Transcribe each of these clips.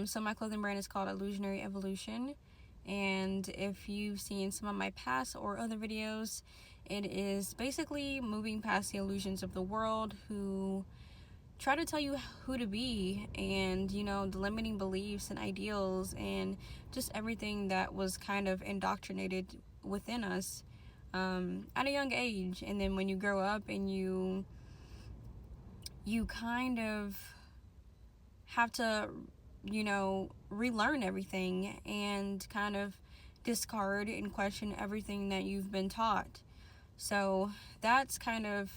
So my clothing brand is called Illusionary Evolution, and if you've seen some of my past or other videos, it is basically moving past the illusions of the world who try to tell you who to be, and the limiting beliefs and ideals and just everything that was kind of indoctrinated within us at a young age. And then when you grow up and you kind of have to relearn everything and kind of discard and question everything that you've been taught. So that's kind of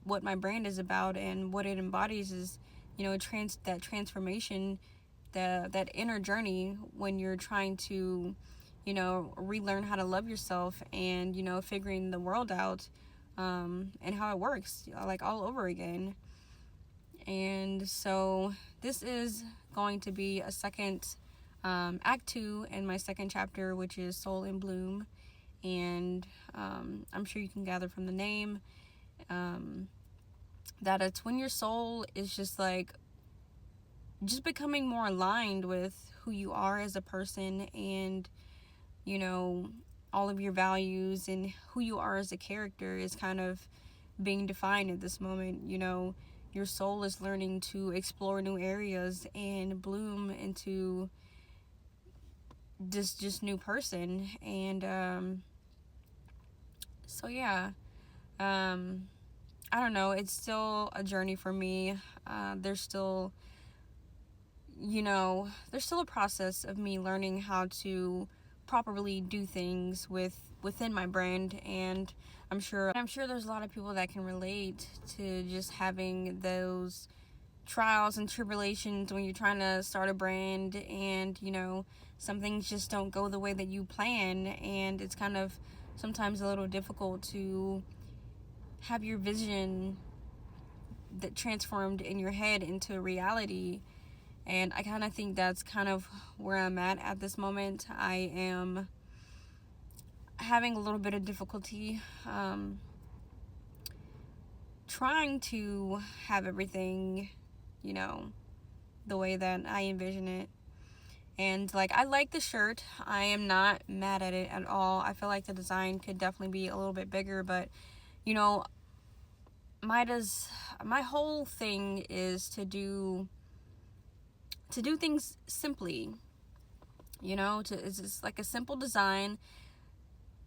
what my brand is about, and what it embodies is that transformation, that inner journey when you're trying to relearn how to love yourself, and figuring the world out, and how it works, like, all over again. And so this is going to be a second act 2 in my second chapter, which is Soul in Bloom. And I'm sure you can gather from the name that it's when your soul is just becoming more aligned with who you are as a person, and all of your values and who you are as a character is kind of being defined at this moment. Your soul is learning to explore new areas and bloom into this just new person. And so yeah, I don't know, it's still a journey for me. There's still a process of me learning how to properly do things within my brand, and I'm sure there's a lot of people that can relate to just having those trials and tribulations when you're trying to start a brand, and some things just don't go the way that you plan, and it's kind of sometimes a little difficult to have your vision that transformed in your head into reality. And I kind of think that's kind of where I'm at this moment. I am having a little bit of difficulty trying to have everything, the way that I envision it. And I like the shirt. I am not mad at it at all. I feel like the design could definitely be a little bit bigger, but my whole thing is to do things simply. It's just like a simple design,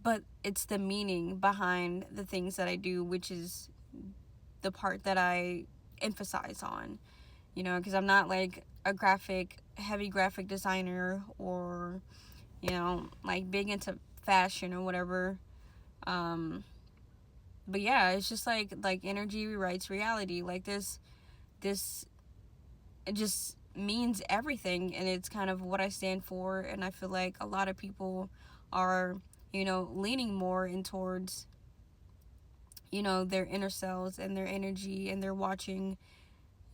but it's the meaning behind the things that I do, which is the part that I emphasize on, because I'm not like a heavy graphic designer, or, big into fashion or whatever. But yeah, it's just like energy rewrites reality. Like this, it just means everything, and it's kind of what I stand for. And I feel like a lot of people are, leaning more in towards, their inner selves and their energy, and they're watching,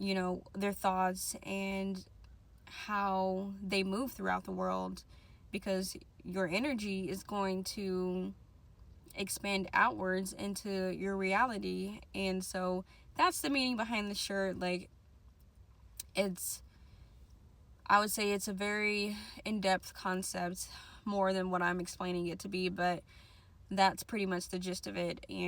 their thoughts and how they move throughout the world, because your energy is going to expand outwards into your reality. And so that's the meaning behind the shirt. I would say it's a very in-depth concept, more than what I'm explaining it to be, but that's pretty much the gist of it. And